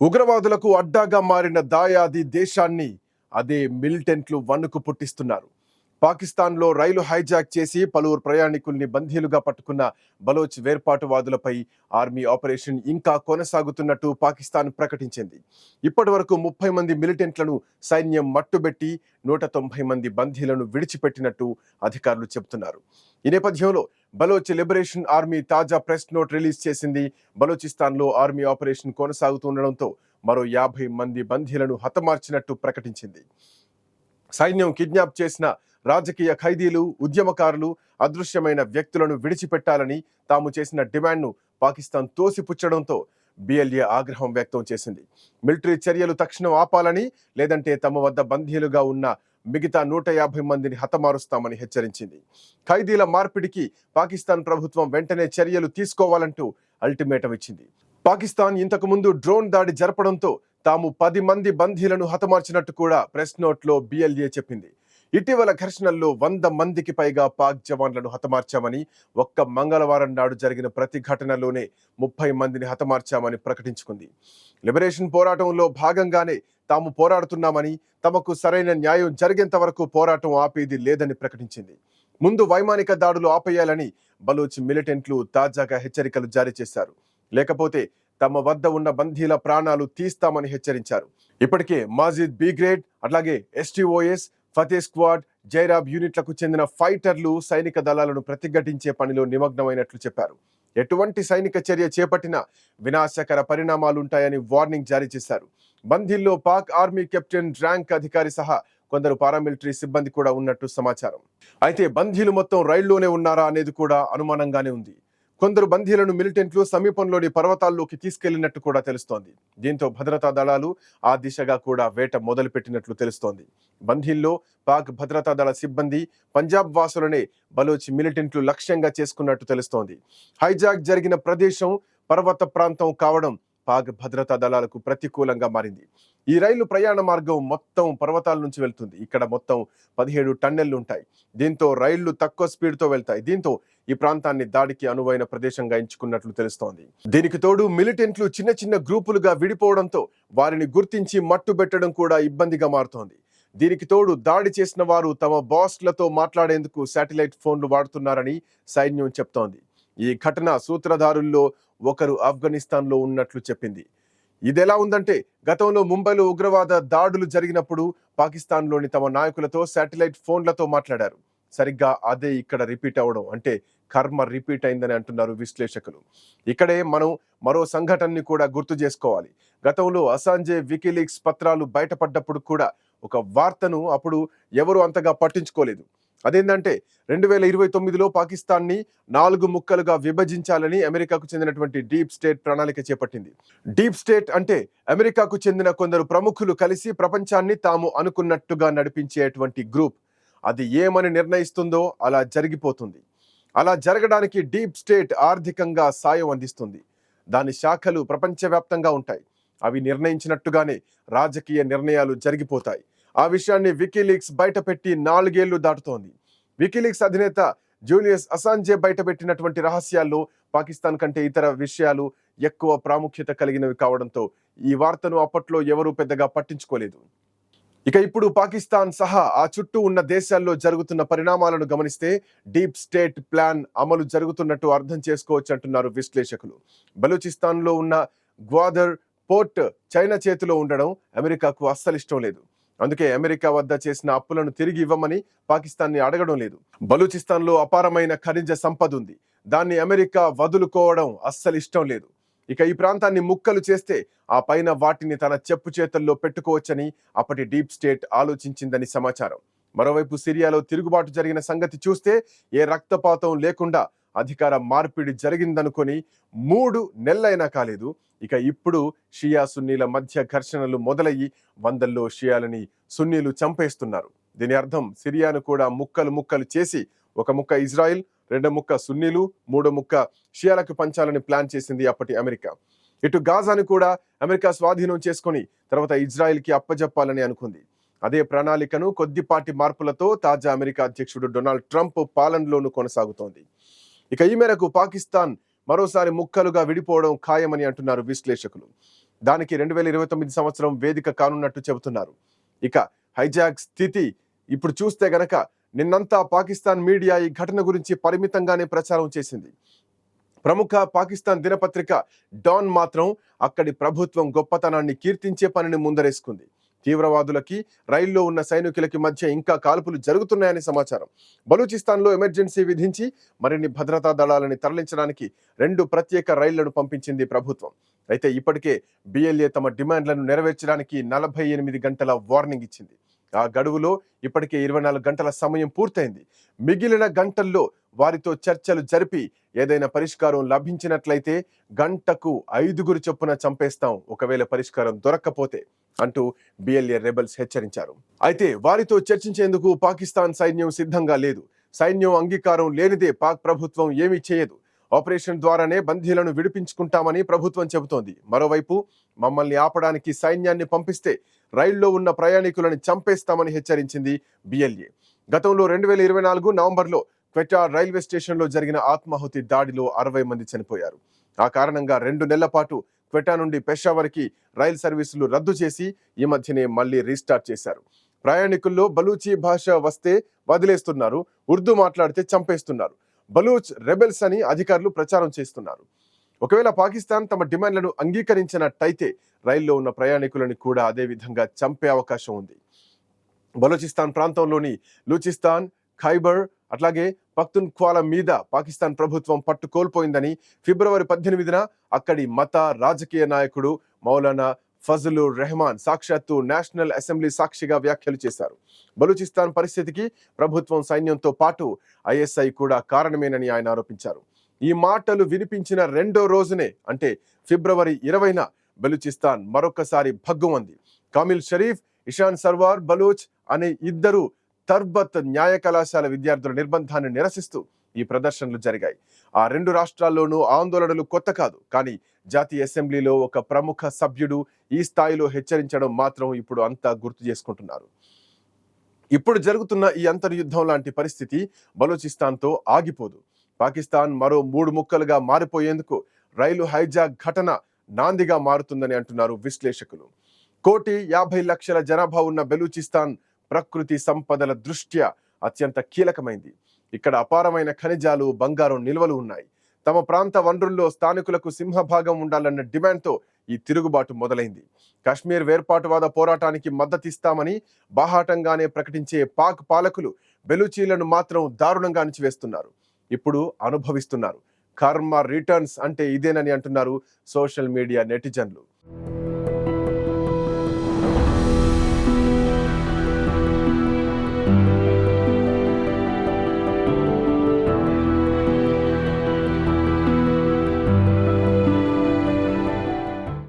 ఉగ్రవాదులకు అడ్డాగా మారిన దాయాది దేశాన్ని అదే మిలిటెంట్లు వణుకు పుట్టిస్తున్నారు. పాకిస్తాన్లో రైలు హైజాక్ చేసి పలువురు ప్రయాణికుల్ని బందీలుగా పట్టుకున్న బలోచ్ వేర్పాటువాదులపై ఆర్మీ ఆపరేషన్ ఇంకా కొనసాగుతున్నట్టు పాకిస్తాన్ ప్రకటించింది. ఇప్పటి వరకు 30 మంది మిలిటెంట్లను సైన్యం మట్టుబెట్టి 190 మంది బందీలను విడిచిపెట్టినట్టు అధికారులు చెబుతున్నారు. ఈ నేపథ్యంలో బలోచ్ లిబరేషన్ ఆర్మీ తాజా ప్రెస్ నోట్ రిలీజ్ చేసింది. బలోచిస్తాన్లో ఆర్మీ ఆపరేషన్ కొనసాగుతుండడంతో మరో 50 మంది బందీలను హతమార్చినట్టు ప్రకటించింది. సైన్యం కిడ్నాప్ చేసిన రాజకీయ ఖైదీలు, ఉద్యమకారులు, అదృశ్యమైన వ్యక్తులను విడిచిపెట్టాలని తాము చేసిన డిమాండ్ను పాకిస్తాన్ తోసిపుచ్చడంతో బిఎల్ఏ ఆగ్రహం వ్యక్తం చేసింది. మిలిటరీ చర్యలు తక్షణం ఆపాలని, లేదంటే తమ వద్ద బందీలుగా ఉన్న మిగతా 150 మందిని హతమారుస్తామని హెచ్చరించింది. ఖైదీల మార్పిడికి పాకిస్తాన్ ప్రభుత్వం వెంటనే చర్యలు తీసుకోవాలంటూ అల్టిమేటం ఇచ్చింది. పాకిస్తాన్ ఇంతకు ముందు డ్రోన్ దాడి జరపడంతో తాము 10 మంది బందీలను హతమార్చినట్టు కూడా ప్రెస్ నోట్లో బిఎల్ఏ చెప్పింది. ఇటీవల ఘర్షణల్లో 100 మందికి పైగా పాక్ జవాన్లను హతమార్చామని, ఒక్క మంగళవారం నాడు జరిగిన ప్రతి ఘటనలోనే 30 మందిని హతమార్చామని ప్రకటించుకుంది. లిబరేషన్ పోరాటంలో భాగంగానే తాము పోరాడుతున్నామని, తమకు సరైన న్యాయం జరిగేంత వరకు పోరాటం ఆపేది లేదని ప్రకటించింది. ముందు వైమానిక దాడులు ఆపేయాలని బలూచ్ మిలిటెంట్లు తాజాగా హెచ్చరికలు జారీ చేశారు. లేకపోతే తమ వద్ద ఉన్న బందీల ప్రాణాలు తీస్తామని హెచ్చరించారు. ఇప్పటికే మాజిద్ బి గ్రేడ్, అట్లాగే ఎస్టీఓఎస్, ఫతే స్క్వాడ్, జైరాబ్ యూనిట్లకు చెందిన ఫైటర్లు సైనిక దళాలను ప్రతిఘటించే పనిలో నిమగ్నమైనట్లు చెప్పారు. ఎటువంటి సైనిక చర్య చేపట్టినా వినాశకర పరిణామాలుంటాయని వార్నింగ్ జారీ చేశారు. బందీల్లో పాక్ ఆర్మీ కెప్టెన్ ర్యాంక్ అధికారి సహా కొందరు పారామిలిటరీ సిబ్బంది కూడా ఉన్నట్టు సమాచారం. అయితే బందీలు మొత్తం రైల్లోనే ఉన్నారా అనేది కూడా అనుమానంగానే ఉంది. కొందరు బందీలను మిలిటెంట్లు సమీపంలోని పర్వతాల్లోకి తీసుకెళ్లినట్టు కూడా తెలుస్తోంది. దీంతో భద్రతా దళాలు ఆ దిశగా కూడా వేట మొదలుపెట్టినట్లు తెలుస్తోంది. బందీల్లో పాక్ భద్రతా దళ సిబ్బంది, పంజాబ్ వాసులనే బలోచ్ మిలిటెంట్లు లక్ష్యంగా చేసుకున్నట్టు తెలుస్తోంది. హైజాక్ జరిగిన ప్రదేశం పర్వత ప్రాంతం కావడం పాక్ భద్రతా దళాలకు ప్రతికూలంగా మారింది. ఈ రైలు ప్రయాణ మార్గం మొత్తం పర్వతాల నుంచి వెళ్తుంది. ఇక్కడ మొత్తం 17 టన్నెళ్లు ఉంటాయి. దీంతో రైళ్లు తక్కువ స్పీడ్తో వెళ్తాయి. దీంతో ఈ ప్రాంతాన్ని దాడికి అనువైన ప్రదేశంగా ఎంచుకున్నట్లు తెలుస్తోంది. దీనికి తోడు మిలిటెంట్లు చిన్న చిన్న గ్రూపులుగా విడిపోవడంతో వారిని గుర్తించి మట్టుబెట్టడం కూడా ఇబ్బందిగా మారుతోంది. దీనికి తోడు దాడి చేసిన వారు తమ బాస్లతో మాట్లాడేందుకు శాటిలైట్ ఫోన్లు వాడుతున్నారని సైన్యం చెప్తోంది. ఈ ఘటన సూత్రధారుల్లో ఒకరు ఆఫ్ఘనిస్తాన్లో ఉన్నట్లు చెప్పింది. ఇదెలా ఉందంటే, గతంలో ముంబైలో ఉగ్రవాద దాడులు జరిగినప్పుడు పాకిస్తాన్లోని తమ నాయకులతో శాటిలైట్ ఫోన్లతో మాట్లాడారు. సరిగ్గా అదే ఇక్కడ రిపీట్ అవడం అంటే కర్మ రిపీట్ అయిందని అంటున్నారు విశ్లేషకులు. ఇక్కడే మనం మరో సంఘటనని కూడా గుర్తు చేసుకోవాలి. గతంలో అసాంజే వికీలీక్స్ పత్రాలు బయటపడ్డప్పుడు కూడా ఒక వార్తను అప్పుడు ఎవరు అంతగా పట్టించుకోలేదు. అదేంటంటే 2029లో పాకిస్తాన్ని 4 ముక్కలుగా విభజించాలని అమెరికాకు చెందినటువంటి డీప్ స్టేట్ ప్రణాళిక చేపట్టింది. డీప్ స్టేట్ అంటే అమెరికాకు చెందిన కొందరు ప్రముఖులు కలిసి ప్రపంచాన్ని తాము అనుకున్నట్టుగా నడిపించేటువంటి గ్రూప్. అది ఏమని నిర్ణయిస్తుందో అలా జరిగిపోతుంది. అలా జరగడానికి డీప్ స్టేట్ ఆర్థికంగా సాయం అందిస్తుంది. దాని శాఖలు ప్రపంచవ్యాప్తంగా ఉంటాయి. అవి నిర్ణయించినట్టుగానే రాజకీయ నిర్ణయాలు జరిగిపోతాయి. ఆ విషయాన్ని వికీలీక్స్ బయటపెట్టి 4 ఏళ్లు దాటుతోంది. వికీలీక్స్ అధినేత జూలియస్ అసాంజే బయటపెట్టినటువంటి రహస్యాల్లో పాకిస్తాన్ కంటే ఇతర విషయాలు ఎక్కువ ప్రాముఖ్యత కలిగినవి కావడంతో ఈ వార్తను అప్పట్లో ఎవరూ పెద్దగా పట్టించుకోలేదు. ఇక ఇప్పుడు పాకిస్తాన్ సహా ఆ చుట్టూ ఉన్న దేశాల్లో జరుగుతున్న పరిణామాలను గమనిస్తే డీప్ స్టేట్ ప్లాన్ అమలు జరుగుతున్నట్టు అర్థం చేసుకోవచ్చు అంటున్నారు విశ్లేషకులు. బలూచిస్తాన్లో ఉన్న గ్వాదర్ పోర్ట్ చైనా చేతిలో ఉండడం అమెరికాకు అస్సలు ఇష్టం లేదు. అందుకే అమెరికా వద్ద చేసిన అప్పులను తిరిగి ఇవ్వమని పాకిస్తాన్ని అడగడం లేదు. బలూచిస్తాన్లో అపారమైన ఖనిజ సంపద ఉంది. దాన్ని అమెరికా వదులుకోవడం అస్సలు ఇష్టం లేదు. ఇక ఈ ప్రాంతాన్ని ముక్కలు చేస్తే ఆ పైన వాటిని తన చెప్పు చేతుల్లో పెట్టుకోవచ్చని అప్పటి డీప్ స్టేట్ ఆలోచించిందని సమాచారం. మరోవైపు సిరియాలో తిరుగుబాటు జరిగిన సంగతి చూస్తే ఏ రక్తపాతం లేకుండా అధికార మార్పిడి జరిగిందనుకొని 3 నెలలైనా కాలేదు. ఇక ఇప్పుడు షియా సున్నీల మధ్య ఘర్షణలు మొదలయ్యి వందల్లో షియాలని సున్నీలు చంపేస్తున్నారు. దీని అర్థం సిరియాను కూడా ముక్కలు చేసి ఒక ముక్క ఇజ్రాయిల్, 2 ముక్క సున్నీలు, 3 ముక్క షియాలకు పంచాలని ప్లాన్ చేసింది అప్పటి అమెరికా. ఇటు గాజాను కూడా అమెరికా స్వాధీనం చేసుకుని తర్వాత ఇజ్రాయిల్కి అప్పజెప్పాలని అనుకుంది. అదే ప్రణాళికను కొద్దిపాటి మార్పులతో తాజా అమెరికా అధ్యక్షుడు డొనాల్డ్ ట్రంప్ పాలనలోనూ కొనసాగుతోంది. ఇక ఈ మేరకు పాకిస్తాన్ మరోసారి ముక్కలుగా విడిపోవడం ఖాయమని అంటున్నారు విశ్లేషకులు. దానికి 2029 సంవత్సరం వేదిక కానున్నట్టు చెబుతున్నారు. ఇక హైజాక్ స్థితి ఇప్పుడు చూస్తే గనక నిన్నంతా పాకిస్తాన్ మీడియా ఈ ఘటన గురించి పరిమితంగానే ప్రచారం చేసింది. ప్రముఖ పాకిస్తాన్ దినపత్రిక డాన్ మాత్రం అక్కడి ప్రభుత్వం గొప్పతనాన్ని కీర్తించే పనిని ముందరేసుకుంది. తీవ్రవాదులకి రైల్లో ఉన్న సైనికులకి మధ్య ఇంకా కాల్పులు జరుగుతున్నాయని సమాచారం. బలూచిస్తాన్లో ఎమర్జెన్సీ విధించి మరిన్ని భద్రతా దళాలని తరలించడానికి 2 ప్రత్యేక రైళ్లను పంపించింది ప్రభుత్వం. అయితే ఇప్పటికే బిఎల్ఏ తమ డిమాండ్లను నెరవేర్చడానికి 48 గంటల వార్నింగ్ ఇచ్చింది. ఆ గడువులో ఇప్పటికే 24 గంటల సమయం పూర్తయింది. మిగిలిన గంటల్లో వారితో చర్చలు జరిపి ఏదైనా పరిష్కారం లభించినట్లయితే గంటకు 5 చొప్పున చంపేస్తాం ఒకవేళ పరిష్కారం దొరక్కపోతే అంటూ బిఎల్ఏ రెబల్స్ హెచ్చరించారు. అయితే వారితో చర్చించేందుకు పాకిస్తాన్ సైన్యం సిద్ధంగా లేదు. సైన్యం అంగీకారం లేనిదే పాక్ ప్రభుత్వం ఏమీ చేయదు. ఆపరేషన్ ద్వారానే బందీలను విడిపించుకుంటామని ప్రభుత్వం చెబుతోంది. మరోవైపు మమ్మల్ని ఆపడానికి సైన్యాన్ని పంపిస్తే రైల్లో ఉన్న ప్రయాణికులను చంపేస్తామని హెచ్చరించింది బిఎల్ఏ. గతంలో 2024 నవంబర్లో క్వెటా రైల్వే స్టేషన్లో జరిగిన ఆత్మాహుతి దాడిలో 60 మంది చనిపోయారు. ఆ కారణంగా 2 నెలల పాటు క్వెటా నుండి పెషావర్కి రైలు సర్వీసులు రద్దు చేసి ఈ మధ్యనే మళ్లీ రీస్టార్ట్ చేశారు. ప్రయాణికుల్లో బలూచి భాష వస్తే వదిలేస్తున్నారు, ఉర్దూ మాట్లాడితే చంపేస్తున్నారు. బలూచ్ రెబెల్స్ అని అధికారులు ప్రచారం చేస్తున్నారు. ఒకవేళ పాకిస్తాన్ తమ డిమాండ్లను అంగీకరించినట్టయితే రైల్లో ఉన్న ప్రయాణికులను కూడా అదే విధంగా చంపే అవకాశం ఉంది. బలూచిస్తాన్ ప్రాంతంలోని లూచిస్తాన్, ఖైబర్ అట్లాగే పఖ్తున్ఖ్వాల మీద పాకిస్తాన్ ప్రభుత్వం పట్టు కోల్పోయిందని ఫిబ్రవరి 18న అక్కడి మత రాజకీయ నాయకుడు మౌలానా ఫజలుర్ రెహమాన్ సాక్షాత్తు నేషనల్ అసెంబ్లీ సాక్షిగా వ్యాఖ్యలు చేశారు. బలూచిస్తాన్ పరిస్థితికి ప్రభుత్వం సైన్యంతో పాటు ఐఎస్ఐ కూడా కారణమేనని ఆయన ఆరోపించారు. ఈ మాటలు వినిపించిన 2వ రోజునే అంటే ఫిబ్రవరి 20న బలూచిస్తాన్ మరొకసారి భగ్గుమంది. కామిల్ షరీఫ్, ఇషాన్ సర్వార్ బలూచ్ అనే 2 తర్బత్ న్యాయ కళాశాల విద్యార్థుల నిర్బంధాన్ని నిరసిస్తూ ఈ ప్రదర్శనలు జరిగాయి. ఆ 2 రాష్ట్రాల్లోనూ ఆందోళనలు కొత్త కాదు. కానీ జాతీయ అసెంబ్లీలో ఒక ప్రముఖ సభ్యుడు ఈ స్థాయిలో హెచ్చరించడం మాత్రం ఇప్పుడు అంతా గుర్తు చేసుకుంటున్నారు. ఇప్పుడు జరుగుతున్న ఈ అంతర్యుద్ధం లాంటి పరిస్థితి బలూచిస్తాన్తో ఆగిపోదు. పాకిస్తాన్ మరో 3 ముక్కలుగా మారిపోయేందుకు రైలు హైజాక్ ఘటన నాందిగా మారుతుందని అంటున్నారు విశ్లేషకులు. 1,50,00,000 జనాభా ఉన్న బలూచిస్తాన్ ప్రకృతి సంపదల దృష్ట్యా అత్యంత కీలకమైంది. ఇక్కడ అపారమైన ఖనిజాలు, బంగారం నిల్వలు ఉన్నాయి. తమ ప్రాంత వనరుల్లో స్థానికులకు సింహభాగం ఉండాలన్న డిమాండ్తో ఈ తిరుగుబాటు మొదలైంది. కాశ్మీర్ వేర్పాటువాద పోరాటానికి మద్దతిస్తామని బాహాటంగానే ప్రకటించే పాక్ పాలకులు బెలూచీలను మాత్రం దారుణంగా అణిచివేస్తున్నారు. ఇప్పుడు అనుభవిస్తున్నారు. కర్మ రిటర్న్స్ అంటే ఇదేనని అంటున్నారు సోషల్ మీడియా నెటిజన్లు.